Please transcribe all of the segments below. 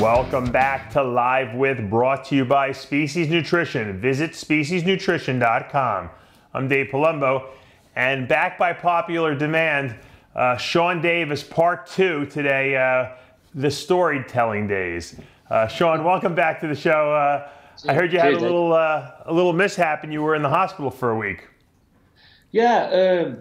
Welcome back to Live With, brought to you by Species Nutrition. Visit speciesnutrition.com. I'm Dave Palumbo, and back by popular demand, Shaun Davis, part 2 today, the storytelling days. Shaun, welcome back to the show. I heard you had a little mishap and you were in the hospital for a week. Yeah,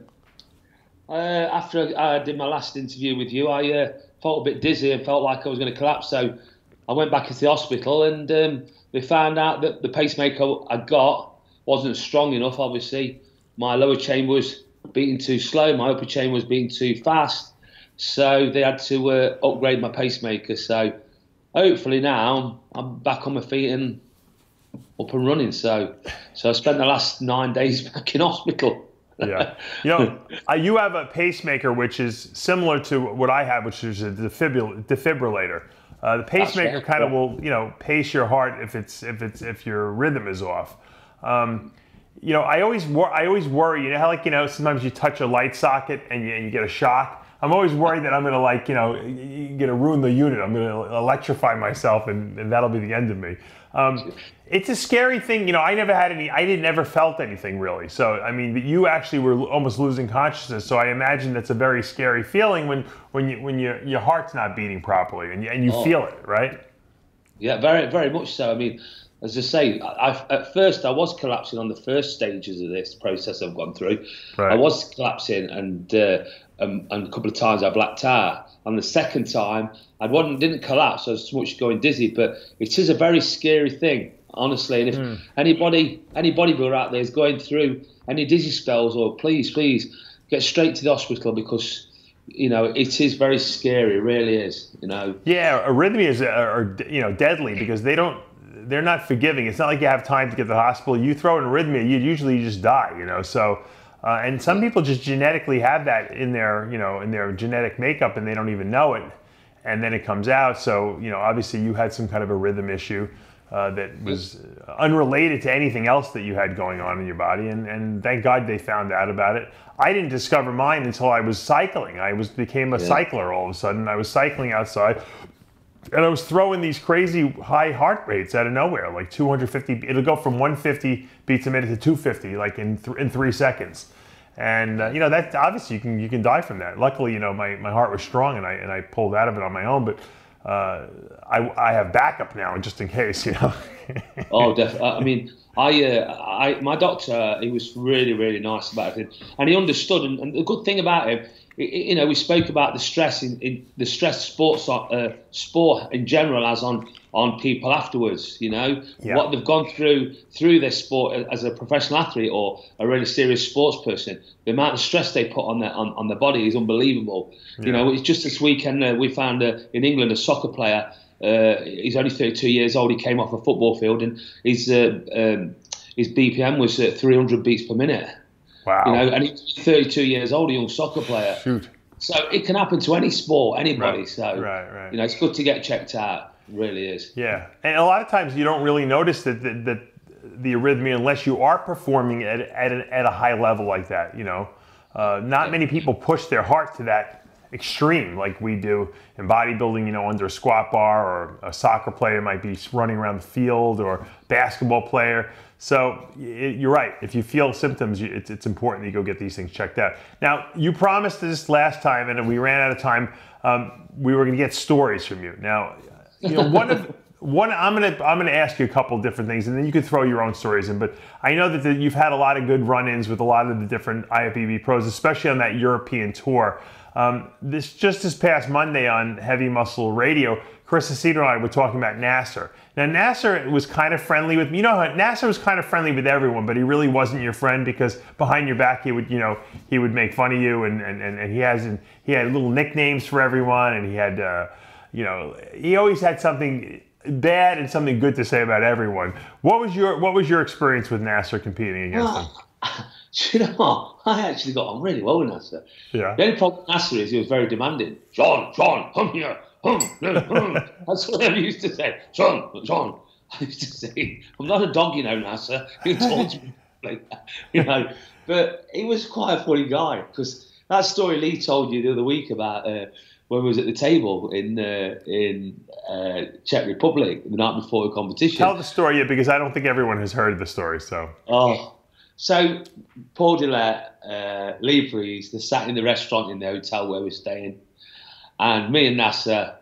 after I did my last interview with you, I felt a bit dizzy and felt like I was going to collapse. So I went back into the hospital and we found out that the pacemaker I got wasn't strong enough. Obviously, my lower chain was beating too slow, my upper chain was beating too fast. So they had to upgrade my pacemaker. So hopefully now I'm back on my feet and up and running. So I spent the last 9 days back in hospital. Yeah. You have a pacemaker which is similar to what I have, which is a defibrillator. The pacemaker kind of will, pace your heart if your rhythm is off. I always worry. How sometimes you touch a light socket and you get a shock. I'm always worried that I'm gonna ruin the unit. I'm gonna electrify myself, and that'll be the end of me. It's a scary thing. I never felt anything really. So, I mean, you actually were almost losing consciousnness. So I imagine that's a very scary feeling when your heart's not beating properly and you feel it, right? Yeah, very, very much so. I mean, as I say, at first I was collapsing on the first stages of this process I've gone through. Right. I was collapsing and a couple of times I blacked out. On the second time, I didn't collapse, I was so much going dizzy, but it is a very scary thing, honestly. And if anybody bodybuilder out there is going through any dizzy spells, or please get straight to the hospital, because it is very scary. It really is. Yeah, arrhythmias are deadly because they're not forgiving. It's not like you have time to get to the hospital. You throw an arrhythmia, you just die. So. And some people just genetically have that in their genetic makeup, and they don't even know it, and then it comes out. So obviously you had some kind of a rhythm issue that was unrelated to anything else that you had going on in your body, and thank God they found out about it. I didn't discover mine until I was cycling. I became a cycler all of a sudden. I was cycling outside, and I was throwing these crazy high heart rates out of nowhere, like 250. It'll go from 150 beats a minute to 250, like in 3 seconds. And that obviously you can die from that. Luckily, my heart was strong and I pulled out of it on my own. But I have backup now just in case. Oh, definitely. I mean, my doctor, he was really, really nice about it, and he understood. And the good thing about him, we spoke about the stress in the stress sport in general as on people afterwards. What they've gone through their sport as a professional athlete or a really serious sports person. The amount of stress they put on their body is unbelievable. Yeah. It's just this weekend we found in England a soccer player. He's only 32 years old. He came off a football field and his BPM was 300 beats per minute. Wow. And he's 32 years old, a young soccer player. Shoot. So it can happen to any sport, anybody. Right. So right. It's good to get checked out. It really is. Yeah, and a lot of times you don't really notice that the arrhythmia unless you are performing at a high level like that. Not many people push their heart to that extreme like we do in bodybuilding, under a squat bar, or a soccer player might be running around the field, or basketball player. So you're right. If you feel symptoms, it's important that you go get these things checked out. Now, you promised this last time, and we ran out of time. We were going to get stories from you. Now, I'm going to ask you a couple different things, and then you can throw your own stories in. But I know that you've had a lot of good run-ins with a lot of the different IFBB pros, especially on that European tour. This past Monday on Heavy Muscle Radio, Chris Aceto and I were talking about Nasser. Now, Nasser was kind of friendly with me. Nasser was kind of friendly with everyone, but he really wasn't your friend because behind your back he would make fun of you, and he had little nicknames for everyone, and he had he always had something bad and something good to say about everyone. What was your experience with Nasser competing against him? You know what? I actually got on really well with Nasser. Yeah. The only problem with Nasser is he was very demanding. Shaun, come here. That's what I used to say. Shaun. I used to say, I'm not a dog, Nasser. He told me like that, But he was quite a funny guy, because that story Lee told you the other week about when we was at the table in Czech Republic the night before the competition. Tell the story, because I don't think everyone has heard the story. So Paul Gillette, Lee Breeze, they sat in the restaurant in the hotel where we're staying, and me and Nasser,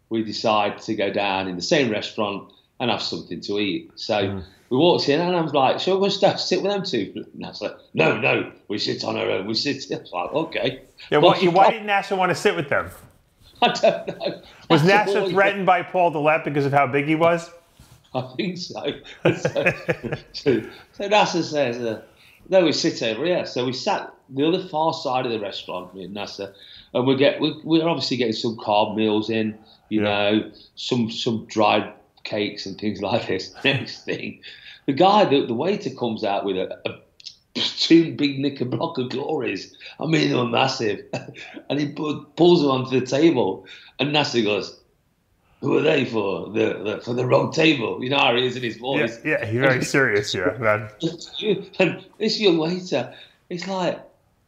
we decide to go down in the same restaurant and have something to eat. So we walked in, and I was like, "Shall we go sit with them two?" And Nasser, no, we sit on our own. We sit. I was like, "Okay." Yeah, why did Nasser want to sit with them? I don't know. Was Nasser threatened by Paul Gillette because of how big he was? I think so. So Nasser says, "No, we sit over here." So we sat the other far side of the restaurant, me and Nasser, and we're obviously getting some carb meals in, you know, some dried cakes and things like this. Next thing, the guy, the waiter comes out with a two big Knickerbocker glories. I mean, they were massive. And he pulls them onto the table. And Nasser goes, "Who are they for? For the wrong table." You know how he is in his voice. Yeah, he's very serious, man. And this young waiter, it's like,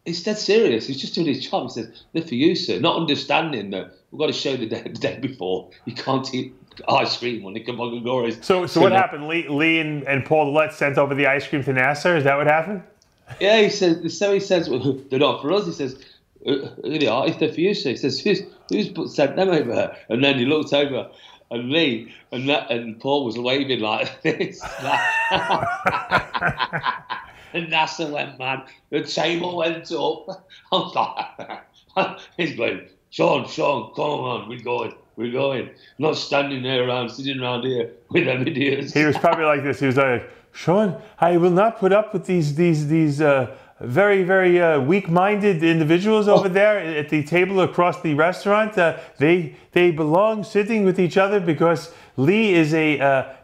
he's dead serious. He's just doing his job. He says, "They're for you, sir." Not understanding that we've got to show the day before. You can't eat ice cream on Knickerbocker glories. So what happened? Lee and Paul Gillette sent over the ice cream to Nasser? Is that what happened? Yeah, he says, well, "They're not for us." He says, "If they're for you, sir." He says, who's sent them over? And then he looked over, and Lee and Paul was waving like this. And Nasser went mad. The table went up. I was like, he's going, Shaun, come on, we're going. Not standing there sitting around here with them idiots. He was probably like this. He was like, "Shaun, I will not put up with these very, very weak-minded individuals over there at the table across the restaurant. They belong sitting with each other because Lee is a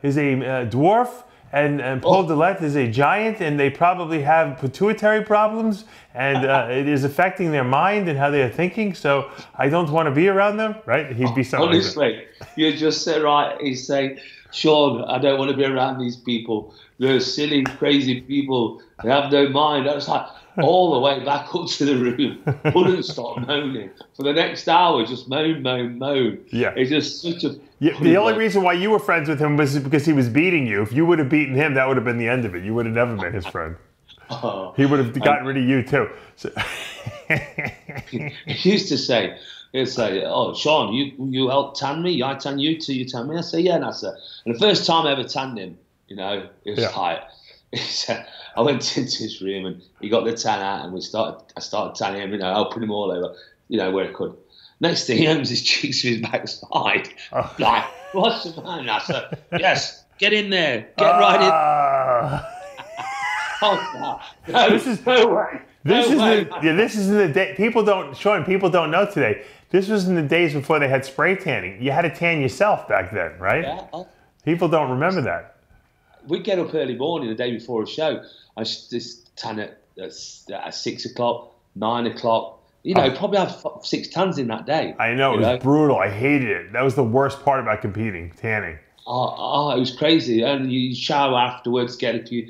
dwarf and Paul Gillette is a giant, and they probably have pituitary problems, and it is affecting their mind and how they are thinking. So I don't want to be around them." Right? He'd be something. Honestly, you just said right. He's saying, "Shaun, I don't want to be around these people. They're silly, crazy people. They have no mind." I was like, all the way back up to the room, wouldn't stop moaning. For the next hour, just moan. Yeah. It's just such a... Yeah, the only reason why you were friends with him was because he was beating you. If you would have beaten him, that would have been the end of it. You would have never been his friend. He would have gotten rid of you too. So. He used to say, he'd say, "Oh, Shaun, you helped tan me? I tan you too, you tan me?" I say, "Yeah, Nasser." And the first time I ever tanned him, you know, it was like, I went into his room and he got the tan out, and I started tanning him, you know, helping him all over, you know, where I could. Next thing he owns his cheeks to his backside. Like, "What's the man, Nasser?" "Yes, get in there. Get right in." Oh, no, this is no way. This is in the day. People don't know today. This was in the days before they had spray tanning. You had to tan yourself back then, right? Yeah. People don't remember that. We'd get up early morning the day before a show. I just tan at 6 o'clock, 9 o'clock. You know, probably have 6 tans in that day. I know, it was brutal. I hated it. That was the worst part about competing, tanning. Oh, it was crazy. And you shower afterwards, get the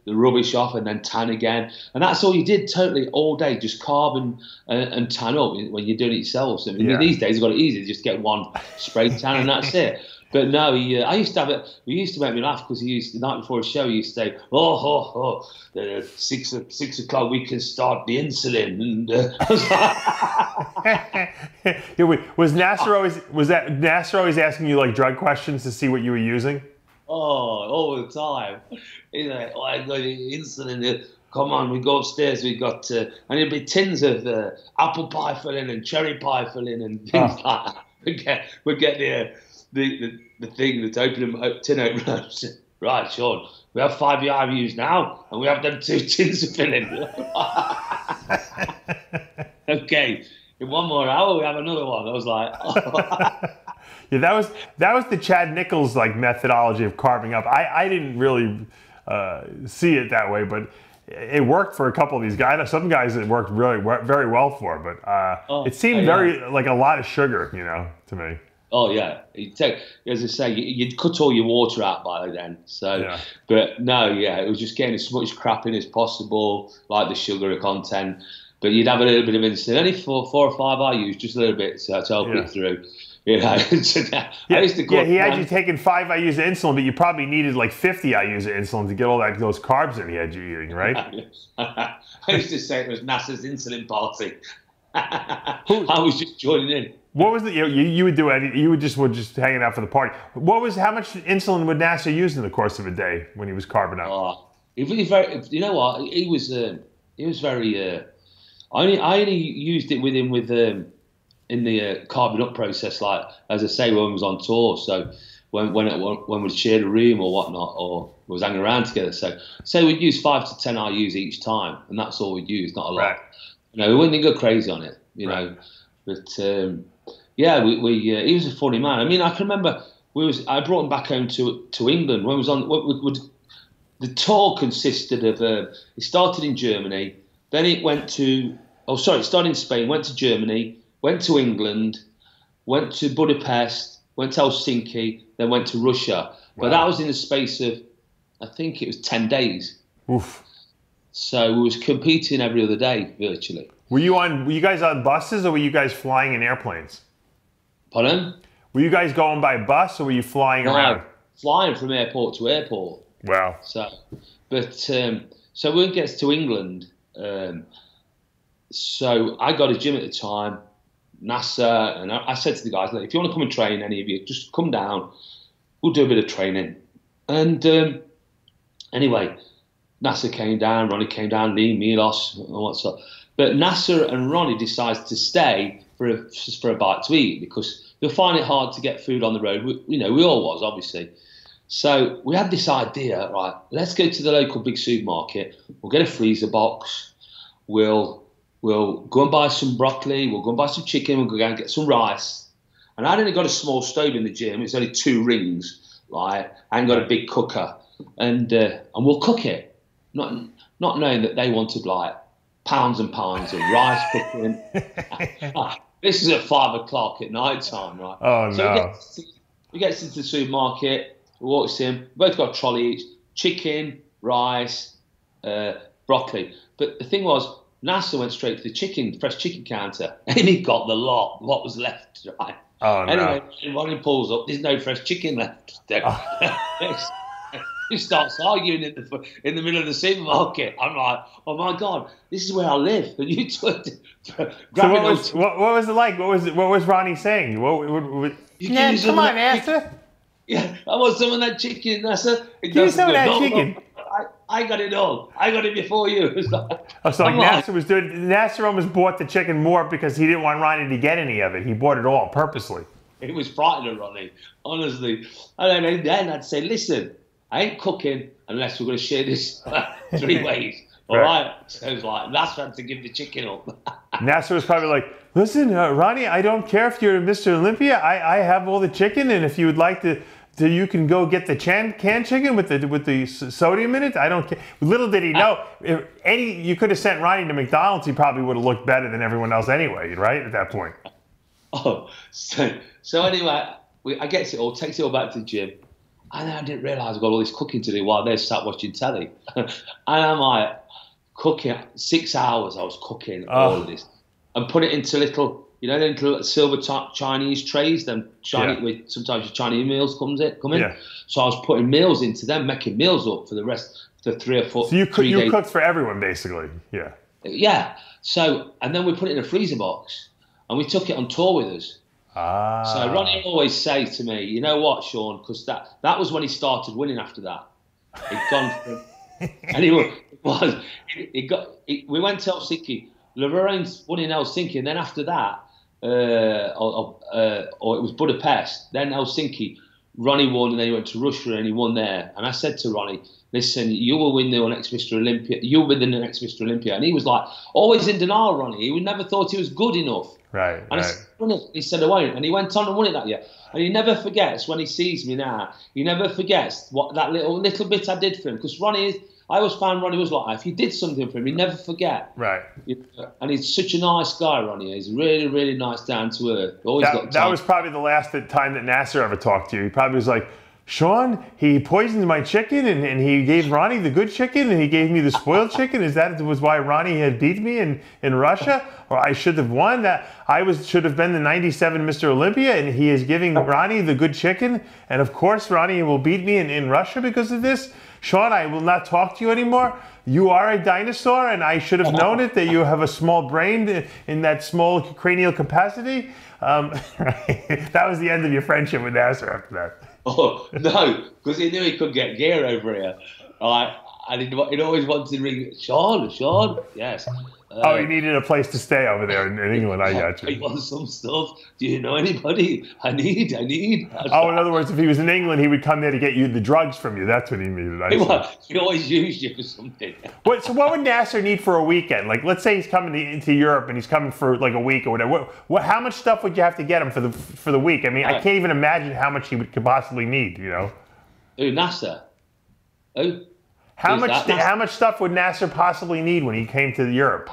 rubbish off, and then tan again. And that's all you did totally all day, just carb and tan up when you're doing it yourself. I mean, these days you've got it easy, just get one spray tan and that's it. But no, I used to have it. He used to make me laugh because the night before a show, he used to say, "Oh, 6 o'clock we can start the insulin." And I was like, was Nasser always asking you like drug questions to see what you were using? Oh, all the time. He's like, "Oh, I got insulin. Come on, we go upstairs. We got and it'd be tins of apple pie filling and cherry pie filling and things like that. We get the thing that's tin opener. Right, Shaun, we have 5 IBUs now, and we have them 2 tins of filling. Okay, in 1 more hour we have another one. I was like, oh. Yeah, that was the Chad Nichols like methodology of carving up. I didn't really see it that way, but it worked for a couple of these guys. Some guys it worked really very well for, but it seemed like a lot of sugar, you know, to me. Oh yeah, as I say, you'd cut all your water out by then. So, but no, it was just getting as much crap in as possible, like the sugar content. but you'd have a little bit of insulin, only four or five IUs, just a little bit to help it through. You know, I used to he had you taking 5 IUs of insulin, but you probably needed like 50 IUs of insulin to get all those carbs that he had you eating, right? I used to say it was Nasser's insulin party. I was just joining in. What was the you would do it? You were just hanging out for the party. How much insulin would Nasser use in the course of a day when he was carving up? Oh, he was very. You know what? He was very. I only used it with him in the carving up process, like as I say, when we was on tour. So when we shared a room or whatnot, or was hanging around together. So we'd use 5 to 10 IUs each time, and that's all we'd use, not a lot. Right. You know, we wouldn't go crazy on it, you know. But yeah, he was a funny man. I mean, I can remember I brought him back home to England when we was on. The tour consisted of it started in Germany, then it went to it started in Spain, went to Germany, went to England, went to Budapest, went to Helsinki, then went to Russia. Wow. But that was in the space of, I think it was 10 days. Oof. So we was competing every other day, virtually. Were you guys on buses, or were you guys flying in airplanes? Pardon? Were you guys going by bus, or were you flying around? Flying from airport to airport. Wow. So when it gets to England, so I got a gym at the time, Nasser, and I said to the guys, look, if you want to come and train, any of you, just come down. We'll do a bit of training. And anyway, Nasser came down, Ronnie came down, Lee, Milos, and what's up. But Nasser and Ronnie decided to stay for a bite to eat, because you'll find it hard to get food on the road. We all was, obviously. So we had this idea, right, let's go to the local big supermarket. We'll get a freezer box. We'll go and buy some broccoli. We'll go and buy some chicken. We'll go and get some rice. And I'd only got a small stove in the gym. It's only 2 rings, right? I ain't got a big cooker. And we'll cook it. Not knowing that they wanted like pounds and pounds of rice cooking. This is at 5 o'clock at night time, right? Oh, no. So we get to the supermarket. We walk in. We both got a trolley each. Chicken, rice, broccoli. But the thing was, Nasser went straight to the fresh chicken counter, and he got the lot. What was left, right? Oh, anyway, Ronnie pulls up. There's no fresh chicken left. He starts arguing in the middle of the supermarket. I'm like, oh my God, this is where I live. And you took what was it like? What was Ronnie saying? Come on, Nasser. Yeah, I want some of that chicken, Nasser. Give me some of that chicken. I got it all. I got it before you. Nasser almost bought the chicken more because he didn't want Ronnie to get any of it. He bought it all purposely. It was frightening, Ronnie, honestly. And then I'd say, listen, I ain't cooking unless we're going to share this 3 ways. All right? So it was like, Nasser had to give the chicken up. Nasser was probably like, listen, Ronnie, I don't care if you're Mr. Olympia. I have all the chicken, and if you would like to you can go get the canned chicken with the sodium in it. I don't care. Little did he know, you could have sent Ronnie to McDonald's, he probably would have looked better than everyone else anyway, right, at that point. Oh, so anyway, I takes it all back to the gym. And then I didn't realise I've got all this cooking to do while they sat watching telly. And I'm like, cooking, 6 hours I was cooking all of this. And put it into little silver Chinese trays, with sometimes your Chinese meals come in. Yeah. So I was putting meals into them, making meals up for the rest, for 3 or 4 So you cooked for everyone, basically, yeah. Yeah. So, and then we put it in a freezer box, and we took it on tour with us. So Ronnie always say to me, you know what, Shaun, because that was when he started winning after that. He'd gone from, and we went to Helsinki. Lorraine's won in Helsinki, and then after that, or it was Budapest, then Helsinki, Ronnie won, and then he went to Russia and he won there. And I said to Ronnie, listen, you will win the next Mr. Olympia. You'll win the next Mr. Olympia. And he was like, always in denial, Ronnie. He never thought he was good enough. Right. And I said, he said, I won't. And he went on and won it that year. And he never forgets when he sees me now. He never forgets what that little bit I did for him. Because I always found Ronnie was like, if you did something for him, he'd never forget. Right. And he's such a nice guy, Ronnie. He's really, really nice, down to earth. That was probably the last time that Nasser ever talked to you. He probably was like, Shaun, he poisoned my chicken and he gave Ronnie the good chicken and he gave me the spoiled chicken. Is that was why Ronnie had beat me in Russia? Or I should have won? That should have been the 97 Mr. Olympia and he is giving Ronnie the good chicken. And of course, Ronnie will beat me in Russia because of this. Shaun, I will not talk to you anymore. You are a dinosaur and I should have known it that you have a small brain in that small cranial capacity. That was the end of your friendship with Nasser after that. Oh, no, because he knew he couldn't get gear over here. And he'd always wanted to ring, Shaun, yes. Oh, he needed a place to stay over there in England. I got you. He wants some stuff. Do you know anybody? I need. Oh, in other words, if he was in England, he would come there to get you the drugs from you. That's what he needed. He always used you for something. So what would Nasser need for a weekend? Like, let's say he's coming into Europe and he's coming for like a week or whatever. How much stuff would you have to get him for the week? I mean, I can't even imagine how much he could possibly need. You know? Who, Nasser? Who? How much stuff would Nasser possibly need when he came to Europe?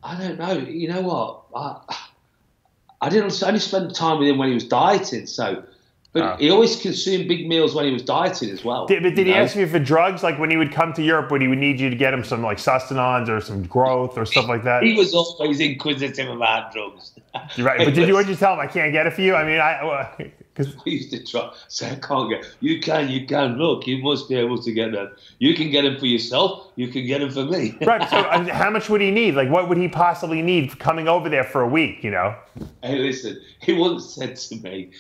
I don't know. You know what? I didn't only spend time with him when he was dieting. But he always consumed big meals when he was dieting as well. Did he ask you for drugs? Like when he would come to Europe, when he would need you to get him some like sustenance or some growth or stuff like that? He was always inquisitive about drugs. You're right. But what did you tell him? I can't get it for you? I mean, because we used to try. Say, I can't get. You can. Look, you must be able to get them. You can get them for yourself. You can get them for me. Right. So how much would he need? Like, what would he possibly need coming over there for a week? You know. Hey, listen. He once said to me,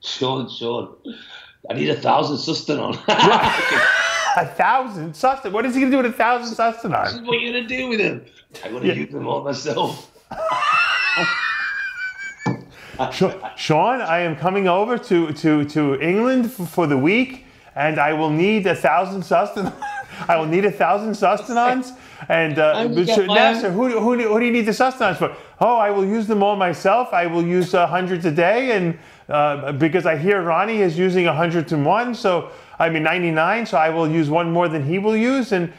Shaun, I need 1,000 sustenance. 1,000 sustenance? What is he going to do with 1,000 sustenance? What are you going to do with them? I'm going to use them all myself. Shaun, I am coming over to England for the week, and I will need 1,000 sustenance. I will need 1,000 sustenance. And Nasser, who do you need the sustenance for? Oh, I will use them all myself. I will use hundreds a day, and because I hear Ronnie is using 100 to 1, so I mean 99. So I will use one more than he will use, and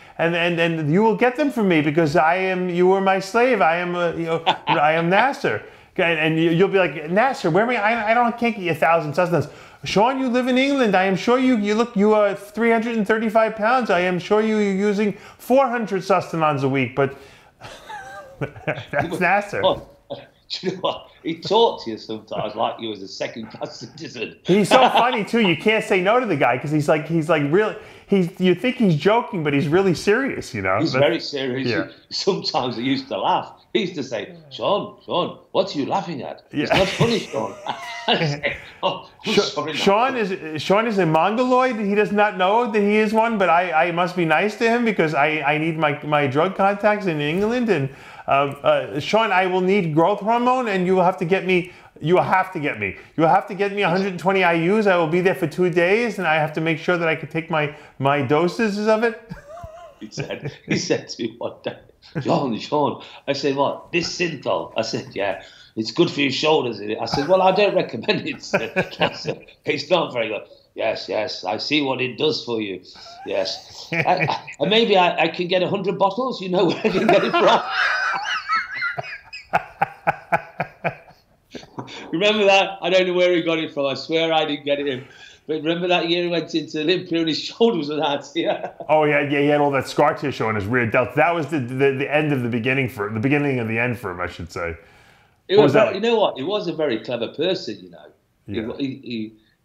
you will get them from me because you were my slave. I am Nasser. And you'll be like, Nasser, where am I can't get you 1,000 sustenance. Shaun, you live in England. I am sure you are 335 pounds. I am sure you're using 400 sustenance a week, but that's Nasser. Do you know what? He talks to you sometimes like you was a second-class citizen. He's so funny too. You can't say no to the guy because he's like really. You think he's joking, but he's really serious. You know. He's very serious. Yeah. Sometimes he used to laugh. He used to say, Shaun, what are you laughing at? Yeah. It's not funny, Shaun. Shaun is a mongoloid. He does not know that he is one, but I must be nice to him because I need my drug contacts in England. And Shaun, I will need growth hormone, and you will have to get me. You will have to get me 120 IUs. I will be there for 2 days, and I have to make sure that I can take my doses of it. He said to me one day, Shaun, I said, what, this synthol? I said, yeah, it's good for your shoulders, isn't it? I said, well, I don't recommend it. It's not very good. Yes, I see what it does for you. Yes. Maybe I can get 100 bottles. You know where I can get it from? Remember that? I don't know where he got it from. I swear I didn't get it in. But remember that year he went into Olympia and his shoulders were out here? Oh, yeah, he had all that scar tissue on his rear delt. That was the end of the beginning the beginning of the end for him, I should say. You know what? He was a very clever person, you know. Yeah.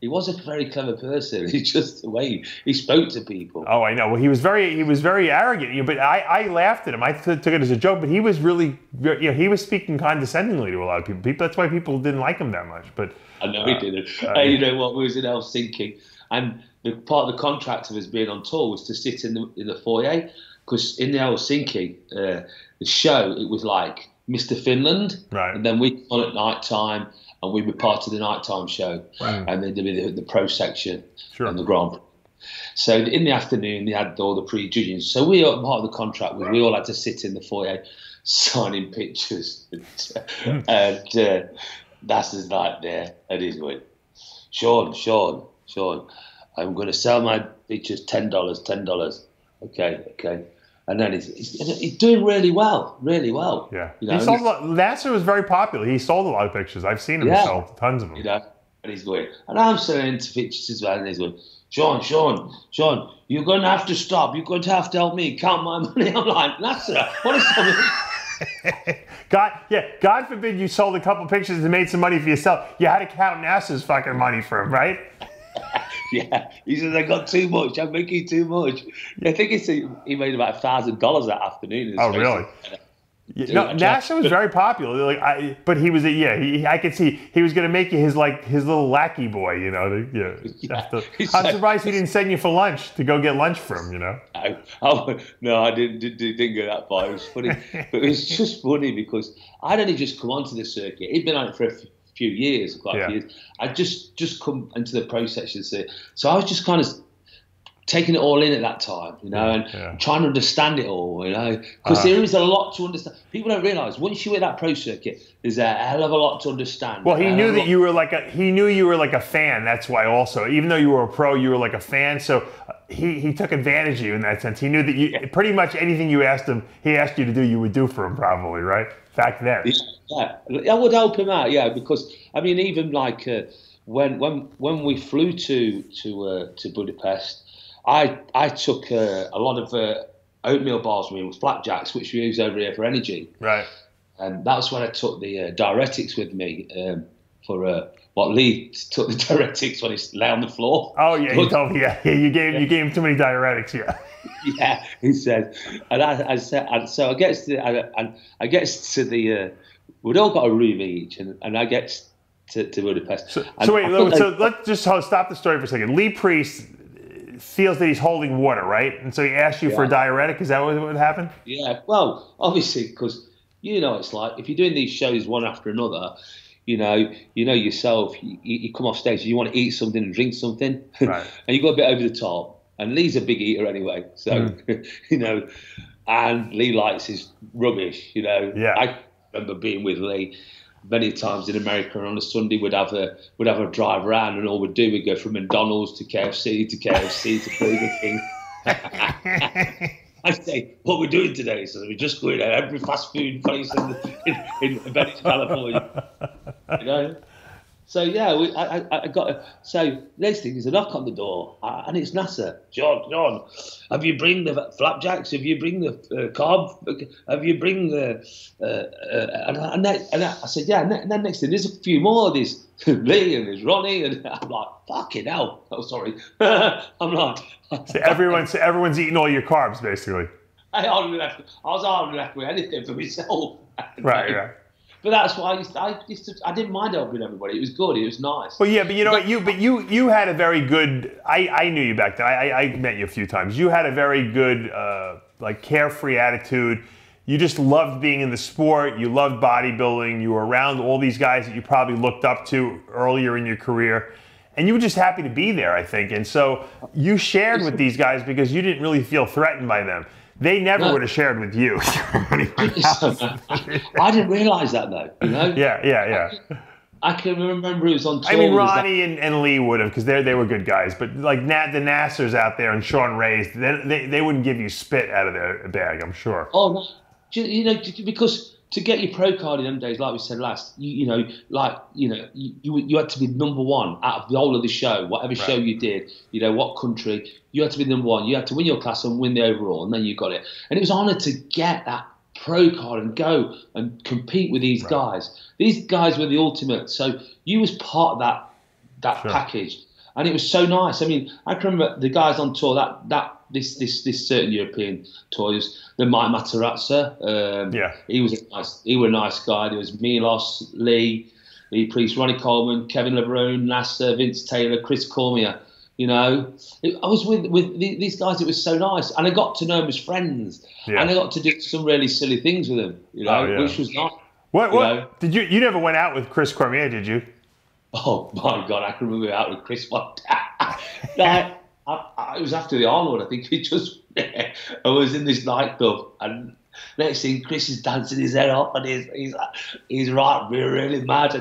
He was a very clever person. It's just the way he spoke to people. Oh, I know. Well, he was very arrogant. But I laughed at him. I took it as a joke. But he was really, he was speaking condescendingly to a lot of people. That's why people didn't like him that much. But I know he didn't. You know what? We was in Helsinki, and the part of the contract of us being on tour was to sit in the foyer, because in the Helsinki, the show, it was like Mr. Finland, right? And then we on at night time. And we were part of the nighttime show, and then there was the pro section and the Grand Prix. So in the afternoon, they had all the pre-judging. So we, part of the contract was we all had to sit in the foyer signing pictures. And that's his night there. And he's going, Shaun, I'm going to sell my pictures $10. Okay. And then he's doing really well. Yeah. You know? Nasser was very popular. He sold a lot of pictures. I've seen him sell tons of them. You know? And he's going, and I'm sending into pictures as well, and he's going, Shaun, you're going to have to stop. You're going to have to help me count my money. I'm like, Nasser, what is something? God forbid you sold a couple pictures and made some money for yourself. You had to count Nasser's fucking money for him, right? Yeah, he says, I got too much. I'm making too much. I think he made about $1,000 that afternoon. Oh, really? Yeah, no, Nasser was very popular. But he was I could see he was going to make you his little lackey boy, you know. I'm surprised he didn't send you for lunch to go get lunch from, you know. No, I didn't go that far. It was funny, but it was just funny because I'd only just come onto the circuit. He'd been on it for a few years, quite a few years. I'd just come into the pro section, so I was just kind of taking it all in at that time, you know, and trying to understand it all, you know, because there is a lot to understand. People don't realise once you're at that pro circuit, there's a hell of a lot to understand. Well, he knew that you were like a fan. That's why also, even though you were a pro, you were like a fan. So he took advantage of you in that sense. He knew that you pretty much anything you asked him, he asked you to do, you would do for him probably, right? Back then. Yeah, I would help him out, because I mean, even like when we flew to Budapest. I took a lot of oatmeal bars with me with flapjacks, which we use over here for energy. Right. And that's when I took the diuretics with me for what Lee took the diuretics when he lay on the floor. Oh yeah, he told me. Yeah, you gave him too many diuretics. Yeah. Yeah, he said, and I said, and so I get to the we'd all got a room each, and I get to Budapest. So let's just stop the story for a second. Lee Priest feels that he's holding water, right? And so he asked you for a diuretic. Is that what happened? Yeah. Well, obviously, because you know it's like if you're doing these shows one after another, you know yourself. You come off stage, you want to eat something and drink something, right? And you go a bit over the top. And Lee's a big eater anyway, so you know. And Lee likes his rubbish, you know. Yeah. I remember being with Lee many times in America, and on a Sunday we'd have a drive around, and all we'd do, we'd go from McDonald's to KFC to Burger King. I'd say, what we're doing today? He says, we're just going to every fast food place in Venice, California. You know? So yeah, I got. So next thing is a knock on the door, and it's Nasser. Shaun, have you bring the flapjacks? Have you bring the carb? Have you bring the? And I said yeah. And then next thing, there's a few more. There's Lee and there's Ronnie, and I'm like, fucking hell. Oh, sorry. I'm like. So everyone's eating all your carbs basically. I was hardly left with anything for myself. Right. But that's why I didn't mind helping everybody. It was good. It was nice. Well, yeah, but you know what? You had a very good. I knew you back then. I met you a few times. You had a very good, carefree attitude. You just loved being in the sport. You loved bodybuilding. You were around all these guys that you probably looked up to earlier in your career, and you were just happy to be there, I think. And so you shared with these guys because you didn't really feel threatened by them. They never would have shared with you. I didn't realise that though, you know? Yeah. I can remember it was on tour. I mean, Ronnie and Lee would have, because they were good guys. But like the Nassers out there and Shaun Rays, they wouldn't give you spit out of their bag, I'm sure. Oh, no. You know, because to get your pro card in them days, like we said last, you had to be number one out of the whole of the show, whatever show you did, you know, what country, you had to be number one. You had to win your class and win the overall, and then you got it. And it was an honour to get that pro card and go and compete with these guys. These guys were the ultimate. So you was part of that package, and it was so nice. I mean, I can remember the guys on tour this certain European tours. The Mike Matarazza, he was a nice guy. There was Milos, Lee Priest, Ronnie Coleman, Kevin LeBrun, Nasser, Vince Taylor, Chris Cormier. You know, I was with these guys. It was so nice, and I got to know them as friends, and I got to do some really silly things with them. You know, which was nice. What did you never went out with Chris Cormier, did you? Oh my God, I can remember out with Chris one time. It was after the Arnold, I think. I was in this nightclub, and next thing, Chris is dancing his head off, and he's right, really mad,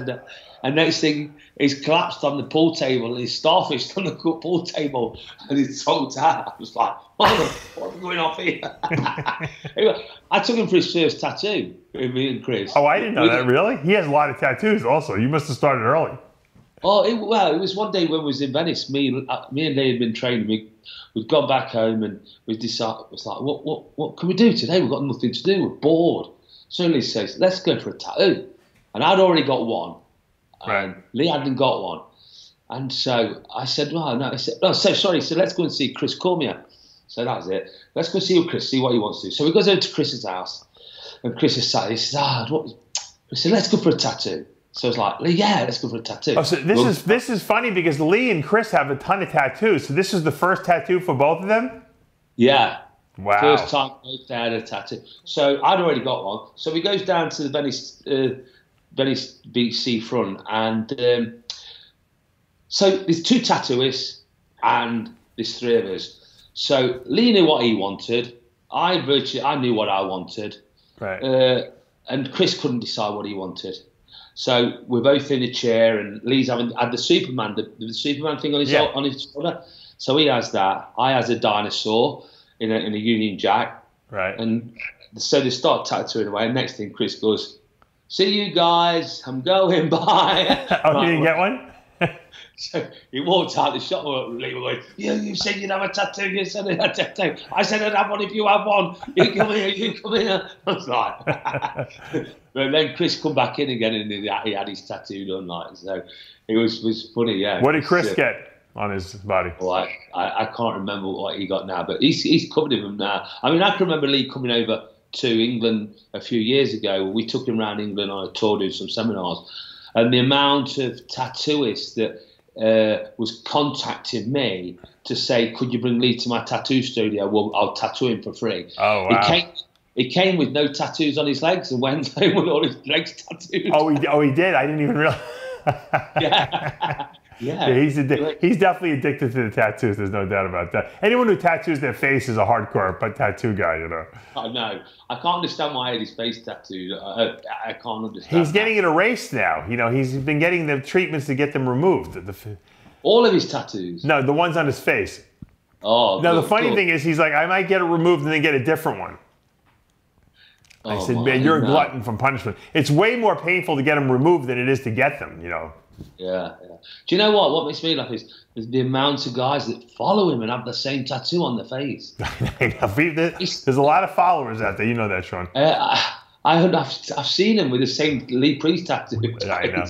and next thing, he's collapsed on the pool table, and he's starfished on the pool table, and he's soaked out. I was like, what's going on here? Anyway, I took him for his first tattoo with me and Chris. Oh, I didn't know that, really? He has a lot of tattoos also. You must have started early. Oh, well, it was one day when we was in Venice. Me and Lee had been training. We'd gone back home and we decided, it was like, what can we do today? We've got nothing to do. We're bored. So Lee says, let's go for a tattoo. And I'd already got one. Right. And Lee hadn't got one. And so I said, well, no. I said, oh, so sorry. So let's go and see Chris Cormier. So that was it. Let's go see Chris, see what he wants to do. So we goes over to Chris's house. And Chris is sat. He says, I said, let's go for a tattoo. So I was like, Lee, yeah, let's go for a tattoo. Oh, so this is funny because Lee and Chris have a ton of tattoos. So this is the first tattoo for both of them? Yeah. Wow. First time they had a tattoo. So I'd already got one. So he goes down to the Venice Beach seafront. And so there's 2 tattooists and there's 3 of us. So Lee knew what he wanted. I knew what I wanted. Right. And Chris couldn't decide what he wanted. So we're both in a chair, and Lee's had the Superman, the Superman thing on his shoulder. So he has that. I has a dinosaur in a Union Jack. Right. And so they start tattooing away. And next thing, Chris goes, "See you guys. I'm going. Bye." Oh, you didn't get one? So he walked out the shop. Lee was like, you said you'd have a tattoo. You said you'd have a tattoo. I said I'd have one if you have one. You come here. You come here. I was like, but then Chris come back in again, and he had his tattoo done. Like, so it was funny. Yeah. What did Chris get on his body? Well, I can't remember what he got now, but he's covered in them now. I mean, I can remember Lee coming over to England a few years ago. We took him around England on a tour, doing some seminars, and the amount of tattooists that was contacting me to say, could you bring Lee to my tattoo studio? Well, I'll tattoo him for free. Oh, wow. He came with no tattoos on his legs and went home with all his legs tattooed. Oh, he did? I didn't even realize. Yeah. Yeah, he's definitely addicted to the tattoos. There's no doubt about that. Anyone who tattoos their face is a hardcore tattoo guy, you know. I know. I can't understand why he had his face tattooed. I can't understand. He's getting it erased now. You know, he's been getting the treatments to get them removed. All of his tattoos? No, the ones on his face. Oh, now, the funny thing is, he's like, I might get it removed and then get a different one. I said, man, you're a glutton from punishment. It's way more painful to get them removed than it is to get them, you know. Yeah. Do you know what? What makes me laugh is the amount of guys that follow him and have the same tattoo on their face. There's a lot of followers out there. You know that, Shaun. I've seen him with the same Lee Priest tattoo. I know.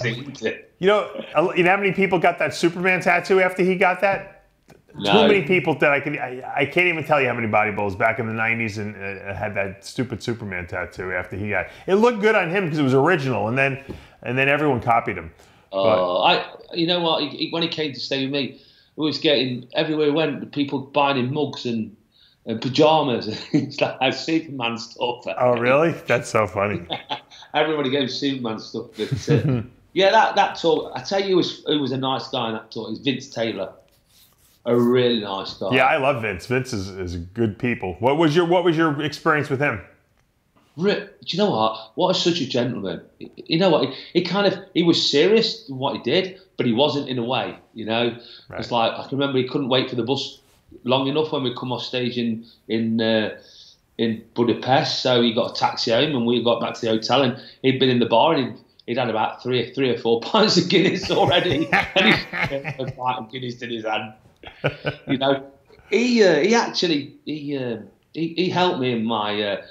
You know how many people got that Superman tattoo after he got that? No. Too many people that I can't even tell you how many bodybuilders back in the 90s and had that stupid Superman tattoo after he got it. It looked good on him because it was original, and then everyone copied him. You know what? When he came to stay with me, we was getting everywhere we went, people buying him mugs and pajamas. It's like Superman stuff. Oh, really? That's so funny. Everybody gave Superman stuff. But, yeah, that talk. I tell you, who was a nice guy in that talk is Vince Taylor. A really nice guy. Yeah, I love Vince. Vince is good people. What was your experience with him? Do you know what? What such a gentleman. You know what? He was serious in what he did, but he wasn't in a way. You know, right. It's like I can remember he couldn't wait for the bus long enough when we come off stage in Budapest, so he got a taxi home and we got back to the hotel, and he'd been in the bar and he'd had about three or four pints of Guinness already, and he had a pint of Guinness in his hand. You know, he helped me in my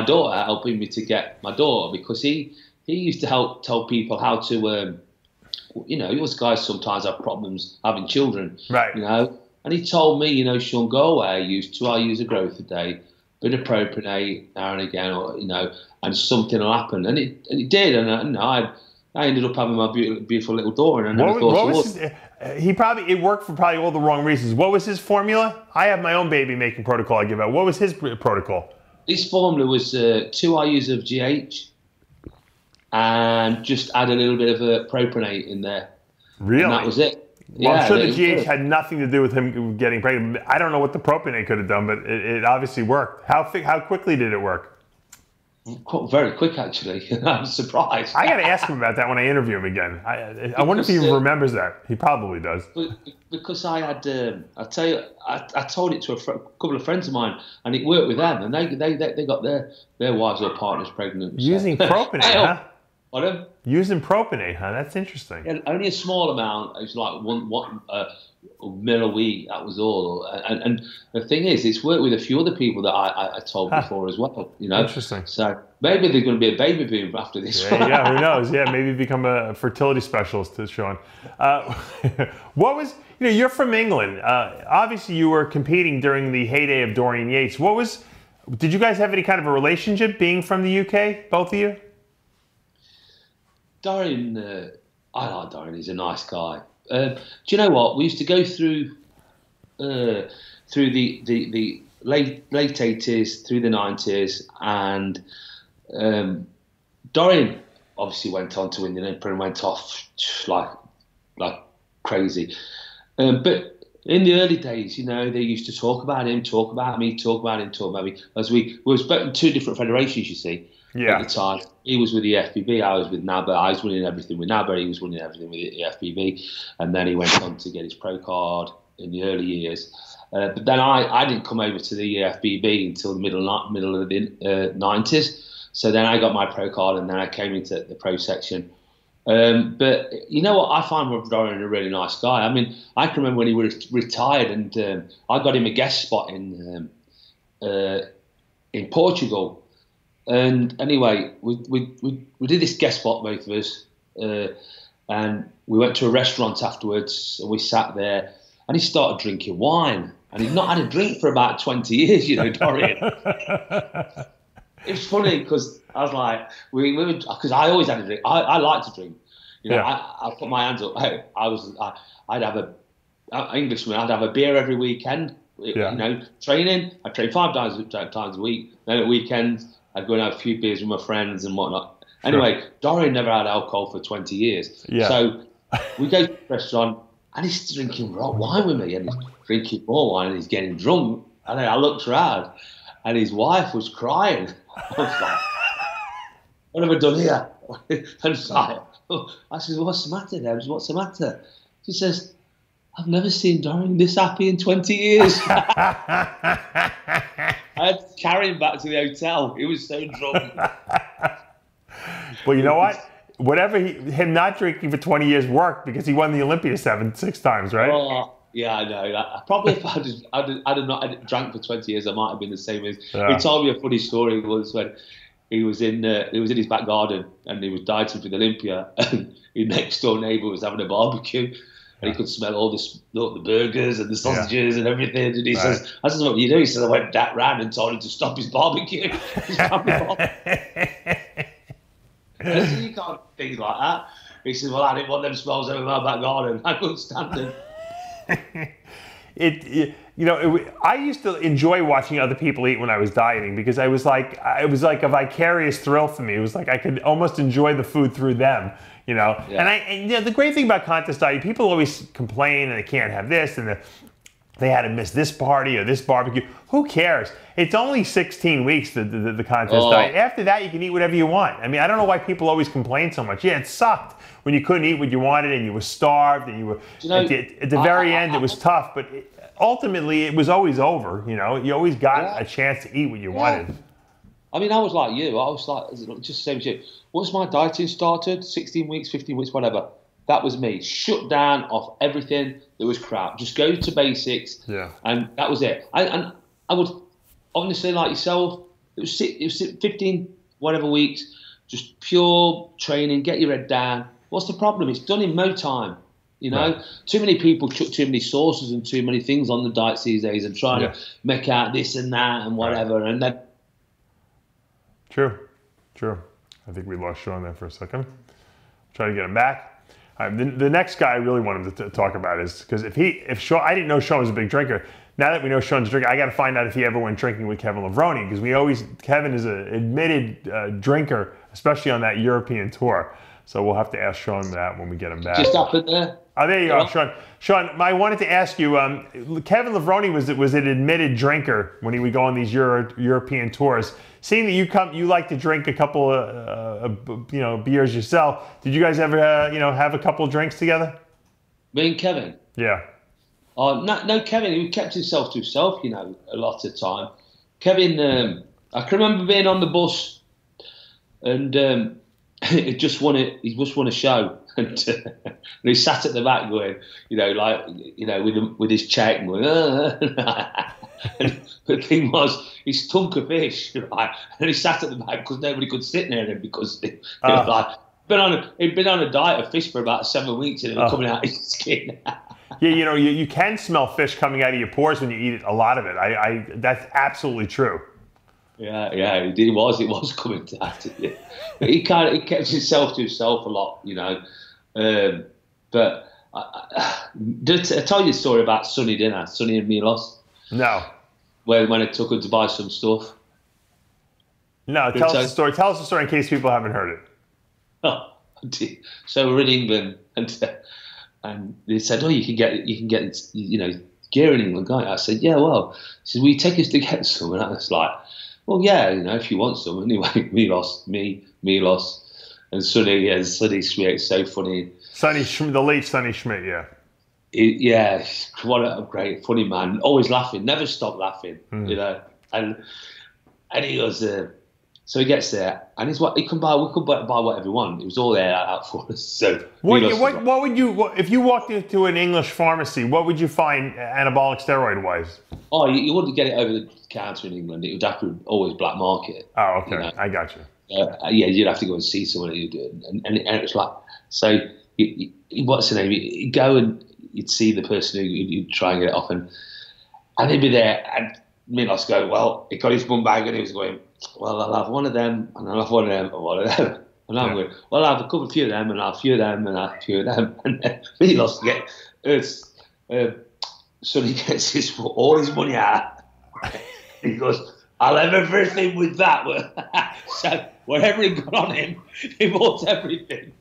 daughter, helping me to get my daughter, because he used to help tell people how to you know, us guys sometimes have problems having children, right? You know, and he told me, you know, Shaun, go away, use 2 hours of growth a day, bit of propionate now and again, or you know, and something will happen, and it did, and I ended up having my beautiful little daughter, and it worked for probably all the wrong reasons. What was his formula? I have my own baby making protocol I give out. What was his protocol? His formula was 2 IUs of GH and just add a little bit of propionate in there. Really? And that was it. Well, I'm sure the GH had nothing to do with him getting pregnant. I don't know what the propionate could have done, but it obviously worked. How quickly did it work? Very quick, actually. I'm surprised. I got to ask him about that when I interview him again. I wonder if he even remembers that. He probably does. Because I had, I tell you, I told it to a couple of friends of mine, and it worked with them, and they got their wives or partners pregnant. Using propionate, huh? Pardon? Using propionate, huh? That's interesting. Yeah, only a small amount. It's like one mil a week. That was all. And the thing is, it's worked with a few other people that I told before as well. You know, interesting. So maybe they're going to be a baby boom after this. Yeah, who knows? Yeah, maybe become a fertility specialist, Shaun. What was, you're from England. Obviously, you were competing during the heyday of Dorian Yates. Did you guys have any kind of a relationship being from the UK, both of you? Dorian, I like Dorian. He's a nice guy. Do you know what? We used to go through the late 80s, through the 90s, and Dorian obviously went on to win the Olympic and went off like crazy. But in the early days, they used to talk about him, talk about me, talk about him, talk about me. As we were in two different federations, you see. Yeah. At the time, he was with the FBB, I was with NABA. I was winning everything with NABA, he was winning everything with the FBB, and then he went on to get his pro card in the early years. But then I didn't come over to the FBB until the middle of the 90s. So then I got my pro card, and then I came into the pro section. But you know what? I find Dorian a really nice guy. I mean, I can remember when he was retired, and I got him a guest spot in Portugal. And anyway, we did this guest spot, both of us, and we went to a restaurant afterwards, and we sat there, and he started drinking wine, and he'd not had a drink for about 20 years, Dorian. It was funny because I was like, because I always had a drink. I like to drink. I put my hands up. I'd have Englishman. I'd have a beer every weekend. Training. I train 5 times a week. Then at weekends, I'd go and have a few beers with my friends and whatnot. Anyway, sure. Dorian never had alcohol for 20 years. Yeah. So we go to the restaurant, and he's drinking wine with me, and he's drinking more wine, and he's getting drunk. And then I looked around, and his wife was crying. I was like, what have I done here? And I said, what's the matter, Debs? What's the matter? She says, I've never seen Dorian this happy in 20 years. I had to carry him back to the hotel. He was so drunk. Well, you know what? Whatever him not drinking for 20 years worked, because he won the Olympia 6 times, right? Oh, yeah, I know. Probably if I'd drank for 20 years, I might have been the same as. He told me a funny story once when he was in his back garden, and he was dieting for the Olympia, and his next door neighbour was having a barbecue. And he could smell all the burgers and the sausages and everything. And he says, I said, what do you do? He says, I went that round and told him to stop his barbecue. His family barbecue. I said, you can't do things like that. He says, well, I didn't want them smells over my back garden. I couldn't stand them. I used to enjoy watching other people eat when I was dieting, because it was like a vicarious thrill for me. It was like I could almost enjoy the food through them, Yeah. And the great thing about contest dieting, people always complain and they can't have this, and they had to miss this party or this barbecue. Who cares? It's only 16 weeks, the contest diet. After that, you can eat whatever you want. I mean, I don't know why people always complain so much. Yeah, it sucked when you couldn't eat what you wanted and you were starved and you were at the very end. It was tough, but ultimately it was always over. You always got a chance to eat what you wanted. I mean, I was like you. I was like just the same shit. Once my dieting started, 16 weeks, 15 weeks, whatever, that was me. Shut down off everything that was crap. Just go to basics. Yeah. And that was it. I would honestly, like yourself, it was 15 whatever weeks, just pure training. Get your head down. What's the problem? It's done in no time. Right. Too many people chuck too many sauces and too many things on the diets these days and trying to make out this and that and whatever. Right. And then. True. I think we lost Shaun there for a second. Try to get him back. The next guy I really wanted to talk about is, because if Shaun, I didn't know Shaun was a big drinker. Now that we know Shaun's a drinker, I got to find out if he ever went drinking with Kevin Levrone, because Kevin is an admitted drinker, especially on that European tour. So we'll have to ask Shaun that when we get him back. Just up in there. Oh, there you go, Shaun. Shaun, I wanted to ask you, Kevin Levrone was an admitted drinker when he would go on these European tours. Seeing that you like to drink a couple of beers yourself, did you guys ever have a couple of drinks together? Me and Kevin? Yeah. No, Kevin, he kept himself to himself, a lot of the time. Kevin, I can remember being on the bus, and he just won it. He just won a show, and he sat at the back going, with his check and going. And the thing was, he stunk of fish, right? And he sat at the back because nobody could sit near him because he'd been on a diet of fish for about 7 weeks and it was coming out of his skin. Yeah, you can smell fish coming out of your pores when you eat a lot of it. That's absolutely true. Yeah, it was coming out of it. But he kept himself to himself a lot, But did I tell you a story about Sonny and Milos? No. When I took him to buy some stuff. No, tell us the story. Tell us the story in case people haven't heard it. Oh, so we're in England, and they said, "Oh, you can get gear in England, can't you?" I said, "Yeah, well." He said, "Will you take us to get some?" And I was like, "Well, yeah, if you want some." Anyway, Milos, and Sonny. Yeah, Sonny Schmidt, so funny. The late Sonny Schmidt, yeah. Yeah, what a great, funny man. Always laughing, never stop laughing, And he goes, so he gets there, and we could buy whatever we want. It was all there out for us. So what would you, if you walked into an English pharmacy, what would you find anabolic steroid wise? Oh, you wouldn't get it over the counter in England. It would have to always black market. Oh, okay, I got you. Yeah, you'd have to go and see someone who do it, and it was like, so what's the name? You go and you'd see the person who you'd try and get it off, and he'd be there, and Milos go, well, he got his bum bag and he was going, well, I'll have one of them, and I'll have one of them, and one of them. And I'm going, well, I'll have a few of them, and I'll have a few of them, and I'll have a few of them. And then Milos Sonny gets all his money out. He goes, I'll have everything with that. So whatever he got on him, he bought everything.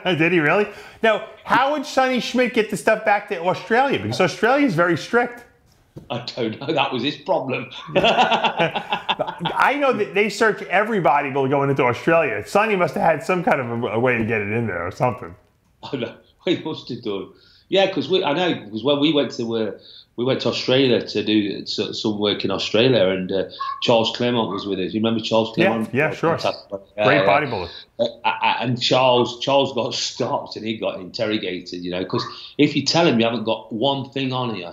Did he really? Now, how would Sonny Schmidt get the stuff back to Australia? Because Australia is very strict. I don't know. That was his problem. I know that they search everybody going into Australia. Sonny must have had some kind of a way to get it in there or something. Oh, no. He must have done. Yeah, because when we went to Australia to do some work in Australia, and Charles Claremont was with us. You remember Charles Claremont? Yeah, sure. Great bodybuilder. And Charles got stopped and he got interrogated, because if you tell him you haven't got one thing on you,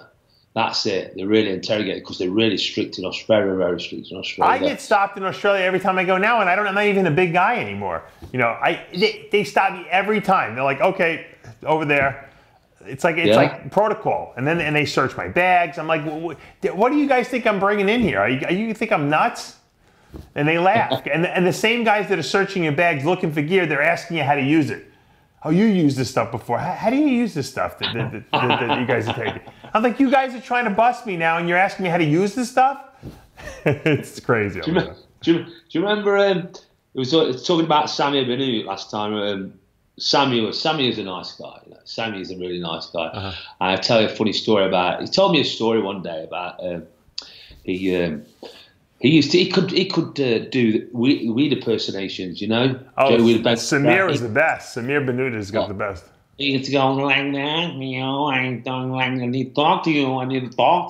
that's it. They're really interrogated because they're really strict in Australia, very strict in Australia. I get stopped in Australia every time I go now, and I'm not even a big guy anymore. They stop me every time. They're like, okay, over there. It's like protocol, and they search my bags. I'm like, what do you guys think I'm bringing in here? You think I'm nuts? And they laugh. and the same guys that are searching your bags looking for gear, they're asking you how to use it. Oh, you used this stuff before. How do you use this stuff that you guys are taking? I'm like, you guys are trying to bust me now, and you're asking me how to use this stuff? It's crazy. Do you remember? It was talking about Sammy Benu last time. Sammy is a nice guy. Sammy is a really nice guy. And I'll tell you a funny story about. He told me a story one day about he could do weed impersonations, Oh, Samir is the best. Samir Benuda's got the best. He used to go like that, I need to talk to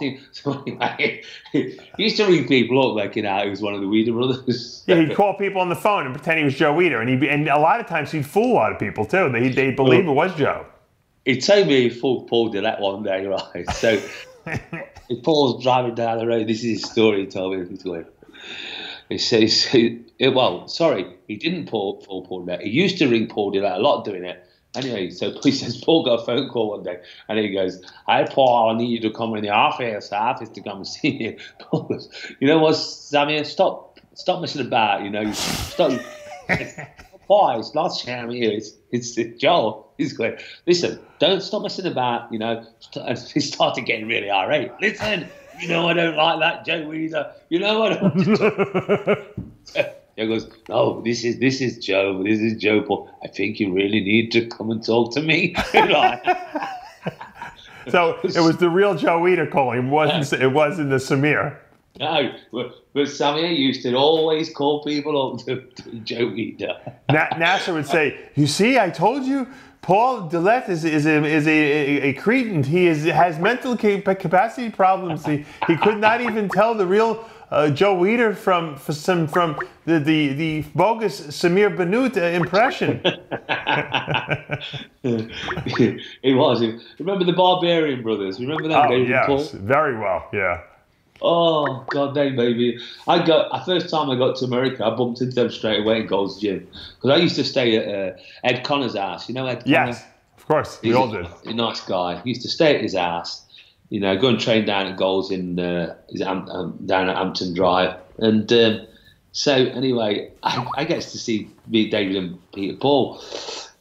you. So anyway, he used to ring people up like, he was one of the Weeder brothers. Yeah, he'd call people on the phone and pretend he was Joe Weeder, and a lot of times he'd fool a lot of people too. They believe it was Joe. He told me he fooled Paul Dillette one day, right? So if Paul's driving down the road, this is his story. He told me. He says, well, sorry, he didn't fool Paul Dillette. He used to ring Paul Dillette a lot doing it. Anyway, so he says Paul got a phone call one day, and he goes, "Hi Paul, I need you to come in the office to come and see you." Paul goes, "You know what, Sammy? Stop messing about. Stop." Paul, it's not Sammy. It's Joel. He's going, "Listen, don't stop messing about." And he started getting really irate. Listen, I don't like that Joe Weeder. I don't. He goes, "No, this is Joe. This is Joe Paul. I think you really need to come and talk to me." So it was the real Joe Weeder calling. It wasn't the Samir. No, but Samir used to always call people up to Joe Weeder. Nasser would say, "You see, I told you, Paul Dillette is a cretin. He has mental capacity problems. He could not even tell the real Joe Weider from the bogus Samir Bannout impression. It was. Remember the Barbarian brothers? Remember them? Oh yes, very well. Yeah. Oh God, they baby! First time I got to America, I bumped into them straight away in Gold's Gym because I used to stay at Ed Connor's house. You know Ed Connor? Yes, of course, we all did. A nice guy. He used to stay at his house. You know, go and train down at Gold's in down at Hampton Drive. And so anyway, I get to meet David and Peter Paul.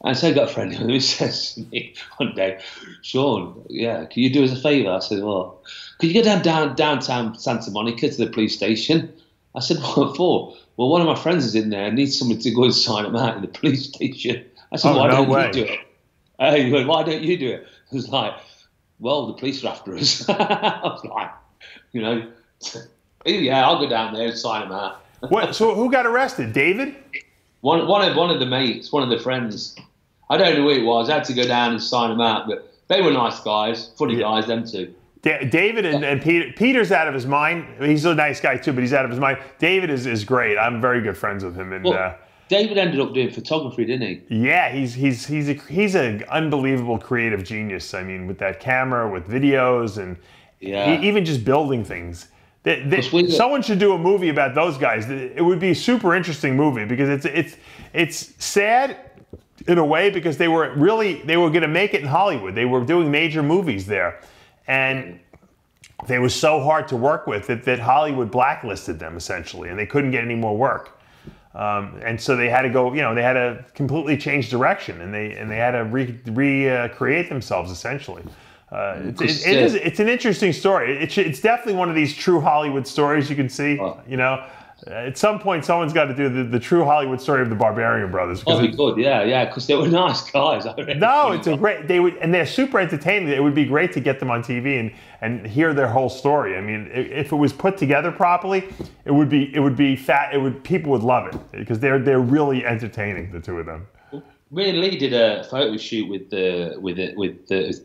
And so I got a friend who says to me one day, Shaun, yeah, can you do us a favour? I said, well, could you go downtown Santa Monica to the police station? I said, what for? Well, one of my friends is in there and needs someone to go and sign him out in the police station. I said, why don't you do it? He went, why don't you do it? I was like, well, the police are after us. I was like, you know, yeah, I'll go down there and sign him out. What? So who got arrested? David? One of the mates, one of the friends. I don't know who it was. I had to go down and sign them out, but they were nice guys, funny guys, them two. David and Peter's out of his mind. He's a nice guy too, but he's out of his mind. David is great. I'm very good friends with him. And David ended up doing photography, didn't he? Yeah, he's an unbelievable creative genius. I mean, with that camera, with videos, and even just building things. Someone should do a movie about those guys. It would be a super interesting movie because it's sad in a way because they were going to make it in Hollywood. They were doing major movies there, and they were so hard to work with that Hollywood blacklisted them essentially, and they couldn't get any more work. And so they had to go. You know, they had to completely change direction, and they had to recreate themselves essentially. It's an interesting story. It's definitely one of these true Hollywood stories you can see. You know, at some point someone's got to do the true Hollywood story of the Barbarian Brothers. Oh, we could, yeah, because they were nice guys. No, it's a great. They're super entertaining. It would be great to get them on TV and hear their whole story. I mean, if it was put together properly, it would be fat. People would love it because they're really entertaining, the two of them. Me and Lee did a photo shoot with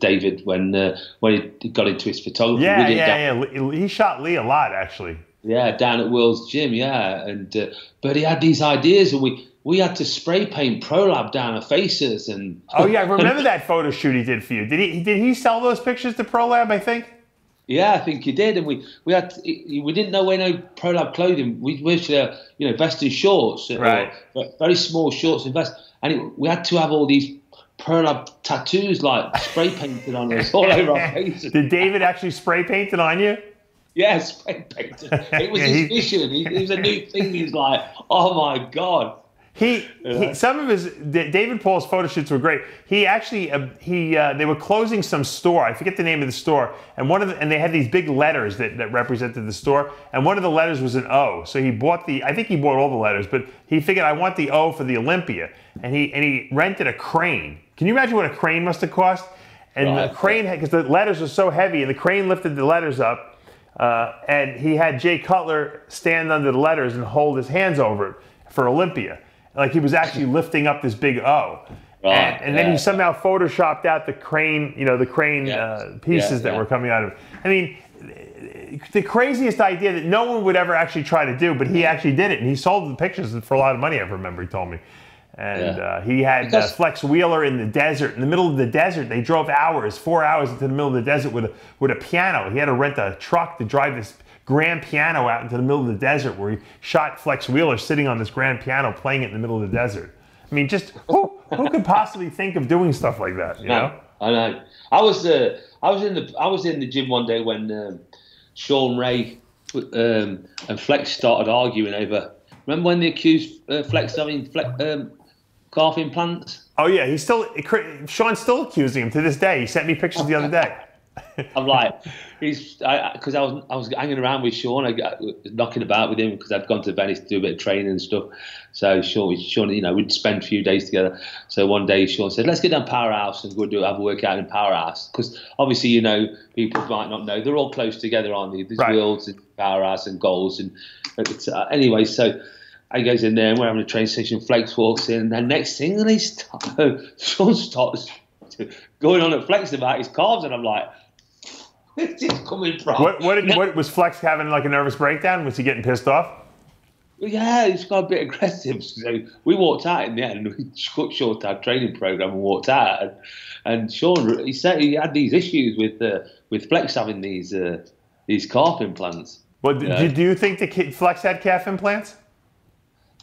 David when he got into his photography. Yeah. He shot Lee a lot, actually. Yeah, down at World's Gym, yeah. And but he had these ideas, and we had to spray paint ProLab down our faces. And oh yeah, I remember that photo shoot he did for you. Did he sell those pictures to ProLab? I think. Yeah, I think he did, and we didn't know wear no ProLab clothing. We wear vest and shorts, right? Very small shorts and vest. And we had to have all these ProLab tattoos like spray painted on us all over our faces. Did David actually spray paint it on you? Yeah, spray painted. It was his vision. It was a new thing. He's like, oh my God. Some of his David Paul's photo shoots were great. He actually they were closing some store. I forget the name of the store, and they had these big letters that represented the store, and one of the letters was an O. So I think he bought all the letters, but he figured I want the O for the Olympia, and he rented a crane. Can you imagine what a crane must have cost? And the crane, because the letters were so heavy, and the crane lifted the letters up, and he had Jay Cutler stand under the letters and hold his hands over it for Olympia. Like he was actually lifting up this big O. And then he somehow photoshopped out the crane, pieces that were coming out of it. I mean, the craziest idea that no one would ever actually try to do, but he actually did it. And he sold the pictures for a lot of money, I remember he told me. And he had Flex Wheeler in the desert. In the middle of the desert, they drove 4 hours into the middle of the desert with a piano. He had to rent a truck to drive this grand piano out into the middle of the desert where he shot Flex Wheeler sitting on this grand piano playing it in the middle of the desert. I mean, just who could possibly think of doing stuff like that? You know? I know. I was in the gym one day when Shaun Ray and Flex started arguing over. Remember when they accused Flex of having calf implants? Oh yeah, Shaun's still accusing him to this day. He sent me pictures the other day. I'm like, because I was hanging around with Shaun, knocking about with him because I'd gone to Venice to do a bit of training and stuff. So Shaun, we'd spend a few days together. So one day Shaun said, "Let's get down Powerhouse and go have a workout in Powerhouse." Because obviously, people might not know they're all close together, aren't they? There's Worlds and Powerhouse and Goals and anyway. So I goes in there and we're having a train session. Flex walks in, and then next thing, Shaun starts going on at Flex about his calves, and I'm like, Where's this coming from? What was Flex having, like a nervous breakdown? Was he getting pissed off? Yeah, he's got a bit aggressive. So we walked out in the end. We cut short our training program and walked out. And Shaun, he said he had these issues with Flex having these calf implants. Well, do you think the Flex had calf implants?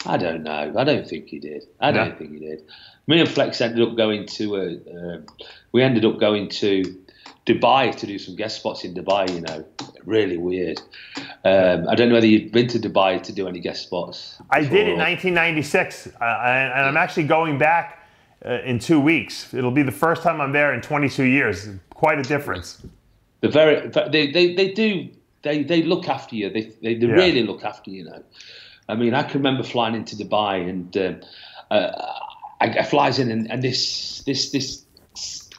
I don't know. I don't think he did. I don't think he did. Me and Flex ended up going to Dubai to do some guest spots in Dubai. You know, really weird. I don't know whether you've been to Dubai to do any guest spots. I did in 1996, and I'm actually going back in 2 weeks. It'll be the first time I'm there in 22 years. Quite a difference. They look after you. They really look after you. You know, I mean, I can remember flying into Dubai, and I flies in, and this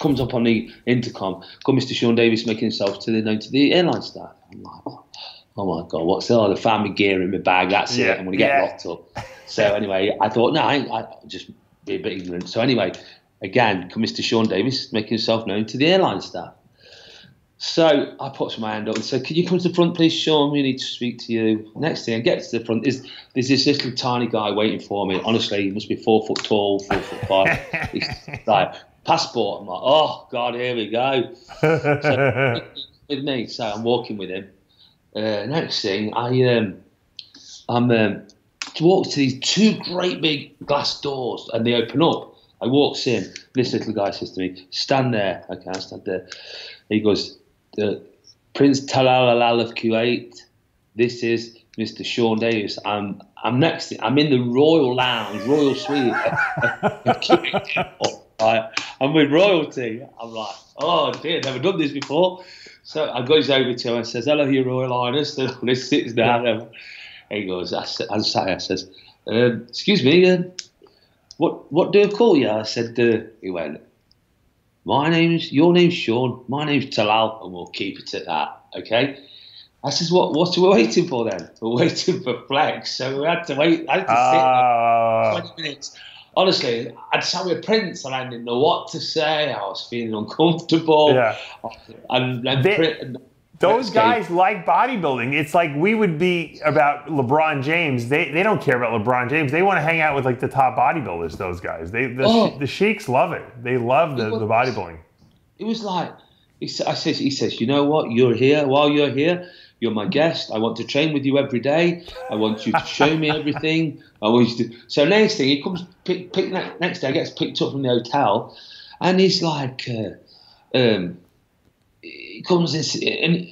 comes up on the intercom. Come, Mr. Shaun Davis, making himself known to the airline staff. I'm like, oh my God, what's the family gear in my bag? That's it. I'm going to get locked up. So anyway, I thought, no, I just be a bit ignorant. So anyway, again, come Mr. Shaun Davis, making himself known to the airline staff. So I put my hand up and said, "Can you come to the front, please, Shaun? We need to speak to you." Next thing I get to the front, there's this little tiny guy waiting for me. Honestly, he must be 4 foot tall, 4 foot 5. He's like, passport. I'm like, oh God, here we go. So, with me, so I'm walking with him. Next thing, I'm walk to these 2 great big glass doors, and they open up. I walks in. This little guy says to me, "Stand there." Okay, I stand there. He goes, "Prince Talal Al of Kuwait. This is Mr. Shaun Davis. I'm next. I'm in the Royal Lounge, Royal Suite. I'm with royalty." I'm like, oh dear, never done this before. So I goes over to him and says, "Hello, Your Royal Highness." This sits down. And he goes, I says, "Excuse me, what do I call you?" I said, he went, your name's Shaun, my name's Talal, and we'll keep it at that, okay? I says, what are we waiting for then? We're waiting for Flex. So we had to wait. I had to sit 20 minutes. Honestly, I'd sat with Prince and I didn't know what to say. I was feeling uncomfortable. Yeah. And those guys like bodybuilding. It's like we would be about LeBron James. They don't care about LeBron James. They want to hang out with like the top bodybuilders, those guys. The sheiks love it. They love the bodybuilding. It was like, he says, "You know what? You're here. While you're here, you're my guest. I want to train with you every day. I want you to show me everything. I want you to." So next thing, he comes, next day, gets picked up from the hotel, and he's like, he comes in, and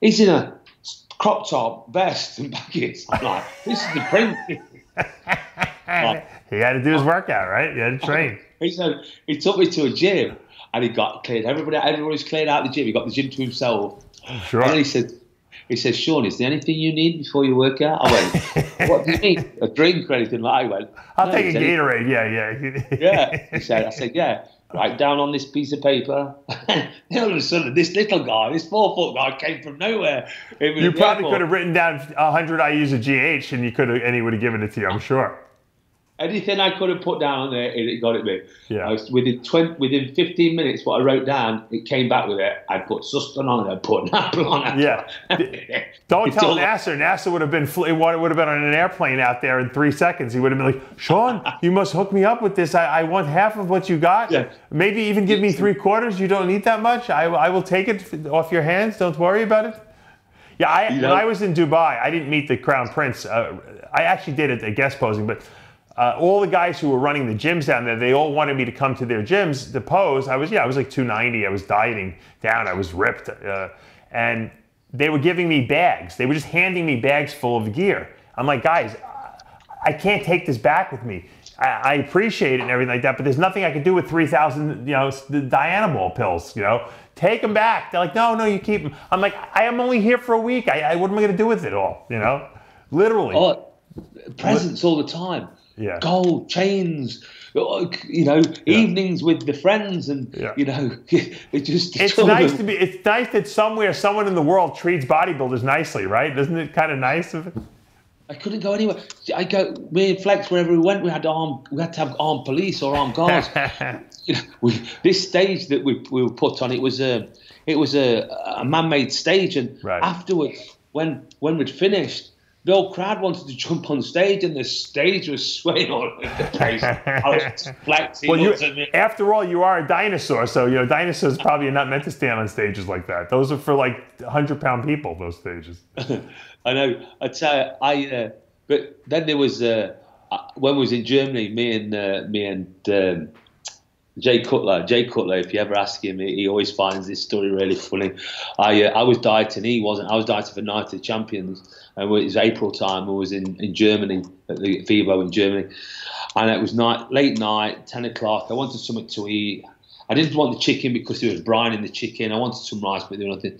he's in a crop top, vest, and baggies. I'm like, this is the Prince. He had to do his workout, right? He had to train. He took me to a gym, and he got cleared. Everybody's cleared out the gym. He got the gym to himself. Sure. And he said, "Shaun, is there anything you need before you work out?" I went, "What do you need? A drink or anything?" Like, I went, "I'll take a Gatorade." Yeah. Yeah. I said, "Yeah. Write down on this piece of paper." And all of a sudden, this little guy, this 4 foot guy, came from nowhere. You probably could have written down 100 IUs of GH, and he would have given it to you, I'm sure. Anything I could have put down on there, it got it me. Yeah. I was within 15 minutes, what I wrote down, it came back with it. I put sustain on it, I put an apple on it. Yeah. Don't tell Nasser. Nasser would have been on an airplane out there in 3 seconds. He would have been like, "Shaun, you must hook me up with this. I want half of what you got. Yeah. Maybe even give me 3/4. You don't need that much. I will take it off your hands. Don't worry about it." Yeah. When I was in Dubai, I didn't meet the Crown Prince. I actually did a guest posing, but all the guys who were running the gyms down there, they all wanted me to come to their gyms to pose. I was like 290. I was dieting down. I was ripped. And they were giving me bags. They were just handing me bags full of gear. I'm like, "Guys, I can't take this back with me. I appreciate it and everything like that, but there's nothing I can do with 3,000, the Dianabol pills, Take them back." They're like, no, you keep them. I'm like, I am only here for a week. What am I going to do with it all, Literally. Oh, presents all the time. Yeah. Gold, chains, evenings with the friends, and It's nice that someone in the world treats bodybuilders nicely, right? Isn't it kind of nice of it? I couldn't go anywhere. Me and Flex, wherever we went, we had to have armed police or armed guards. This stage that we were put on, it was a man-made stage, and afterwards, when we'd finished, the whole crowd wanted to jump on stage, and the stage was swaying all over the place. I was flexing. Well, after all, you are a dinosaur, so dinosaurs probably are not meant to stand on stages like that. Those are for like 100-pound people. Those stages. I know. I tell you, but then there was when we was in Germany, me and Jay Cutler. Jay Cutler, if you ever ask him, he always finds this story really funny. I was dieting, he wasn't. I was dieting for Night of the Champions, and it was April time. I was in Germany at the FIBO in Germany, and it was late night, 10 o'clock. I wanted something to eat. I didn't want the chicken because there was brine in the chicken. I wanted some rice, but there was nothing.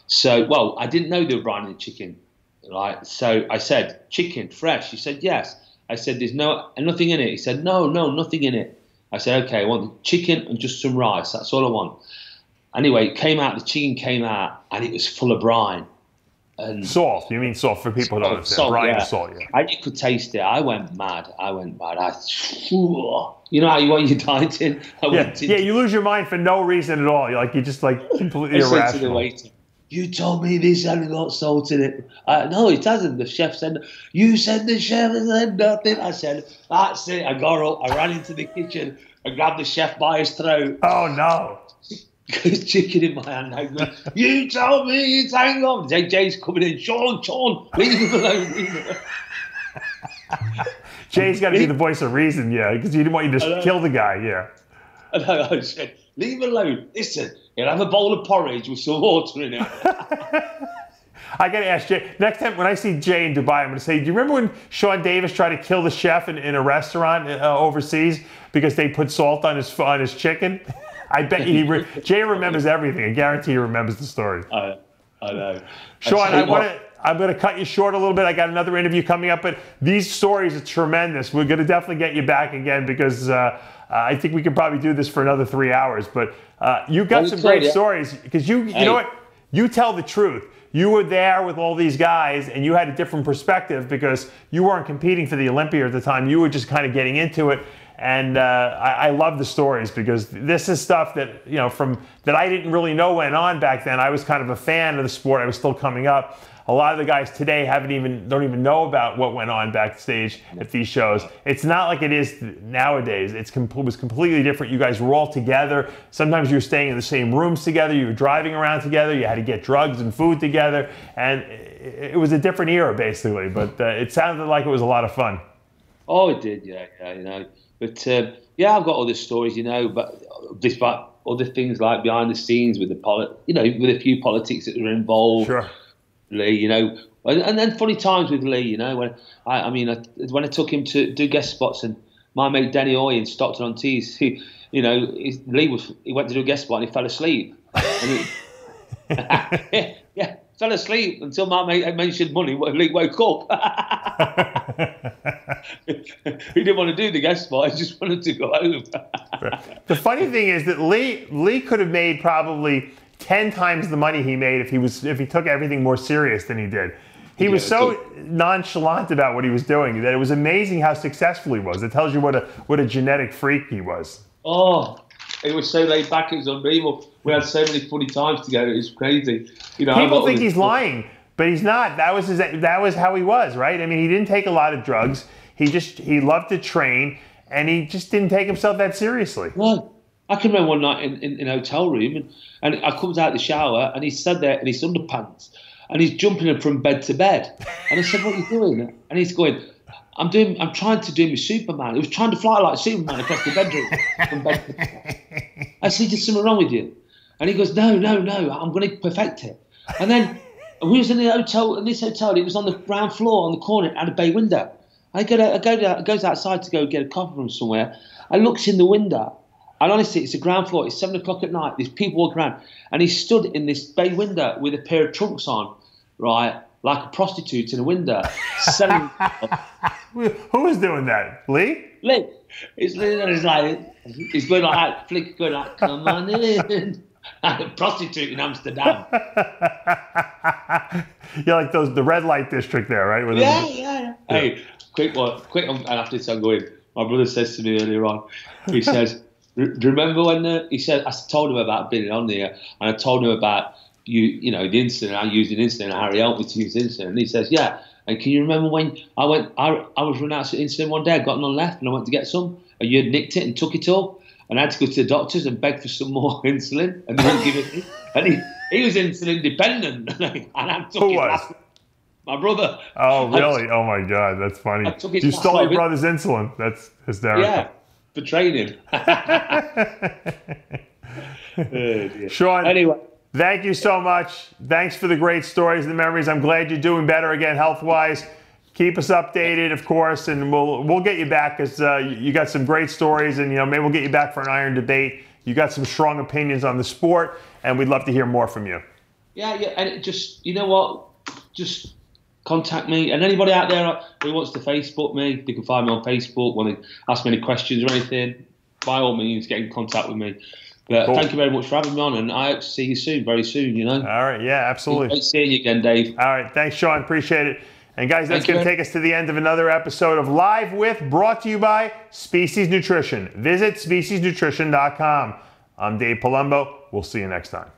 So, well, I didn't know there was brine in the chicken, right? So I said, chicken, fresh. He said, yes. I said, there's nothing in it. He said, no, nothing in it. I said, okay, I want the chicken and just some rice. That's all I want. Anyway, the chicken came out, and it was full of brine. And salt. You mean salt, for people who don't understand. Brine and salt, yeah. And you could taste it. I went mad. You know how you want your dieting? You lose your mind for no reason at all. You're just completely irrational. I said to the waiter, you told me this hadn't got salt in it. No, it hasn't. The chef said, you said the chef has said nothing. I said, that's it. I got up, I ran into the kitchen, I grabbed the chef by his throat. Oh, no. His chicken in my hand. I go, you told me it's hang on. Jay's coming in. Shaun, leave him alone. Jay's got to be the voice of reason, yeah, because he didn't want you to kill the guy, yeah. And I said, leave him alone. Listen, he'll have a bowl of porridge with some water in it. I got to ask Jay, next time when I see Jay in Dubai, I'm going to say, do you remember when Shaun Davis tried to kill the chef in a restaurant overseas because they put salt on his chicken? I bet Jay remembers everything. I guarantee he remembers the story. I know. Shaun, I'm going to cut you short a little bit. I got another interview coming up, but these stories are tremendous. We're going to definitely get you back again because I think we could probably do this for another 3 hours. But you got some great stories because you know what? You tell the truth. You were there with all these guys, and you had a different perspective because you weren't competing for the Olympia at the time. You were just kind of getting into it. And I love the stories because this is stuff that, that I didn't really know went on back then. I was kind of a fan of the sport. I was still coming up. A lot of the guys today don't even know about what went on backstage at these shows. It's not like it is nowadays. It was completely different. You guys were all together. Sometimes you were staying in the same rooms together. You were driving around together. You had to get drugs and food together. And it was a different era, basically. But it sounded like it was a lot of fun. Oh, it did, yeah. But I've got other stories, but despite other things like behind the scenes with with a few politics that were involved. Sure. Lee, and then funny times with Lee, when I took him to do guest spots, and my mate Denny Oy in Stockton-on-Tees, Lee he went to do a guest spot and he fell asleep. Fell asleep until my mate mentioned money. Lee woke up. He didn't want to do the guest spot. He just wanted to go home. The funny thing is that Lee could have made probably 10 times the money he made if he took everything more serious than he did. He was so nonchalant about what he was doing that it was amazing how successful he was. It tells you what a genetic freak he was. Oh, it was so laid back. It was unbelievable. We had so many funny times together. It was crazy. People think he's lying, but he's not. That was how he was, right? I mean, he didn't take a lot of drugs. He loved to train, and he just didn't take himself that seriously. No. I can remember one night in a hotel room, and I comes out of the shower, and he's stood there in his underpants, and he's jumping from bed to bed. And I said, "What are you doing?" And he's going, I'm trying to do my Superman. He was trying to fly like Superman across the bedroom from bed to bed. I said, "There's something wrong with you?" And he goes, No, I'm going to perfect it. And then we was in this hotel. It was on the ground floor on the corner. It had a bay window. I goes outside to go get a coffee from somewhere. I looks in the window. And honestly, it's a ground floor. It's 7 o'clock at night. There's people walking around. And he stood in this bay window with a pair of trunks on, right, like a prostitute in a window, selling. Who was doing that? Lee? Lee. He's going like that, flick, going like, come on in. a prostitute in Amsterdam. You're like the red light district there, right? Where Yeah. Hey, quick one, and after this I'm going. My brother says to me earlier on, he says, "Do you remember when he said I told him about being on there, and I told him about the insulin. I used an insulin, and Harry helped me to use insulin." And he says, "Yeah. And can you remember when I was running out of insulin one day? I got none left, and I went to get some, and you had nicked it and took it all, and I had to go to the doctors and beg for some more insulin, and they wouldn't give it me. And he was insulin dependent, and I took Who it. was? My brother." Oh, really? Oh my God, that's funny. You stole your brother's insulin. That's hysterical. Yeah, for training. Shaun, anyway, thank you so much. Thanks for the great stories and the memories. I'm glad you're doing better again health-wise. Keep us updated, of course, and we'll get you back because you got some great stories, and maybe we'll get you back for an iron debate. You got some strong opinions on the sport, and we'd love to hear more from you. Yeah, and it just just contact me, and anybody out there who wants to Facebook me, they can find me on Facebook. Want to ask me any questions or anything, by all means, get in contact with me. But Thank you very much for having me on, and I hope to see you soon, very soon. All right, yeah, absolutely. Great seeing you again, Dave. All right, thanks, Shaun. Appreciate it. And guys, that's going to take us to the end of another episode of Live With, brought to you by Species Nutrition. Visit speciesnutrition.com. I'm Dave Palumbo. We'll see you next time.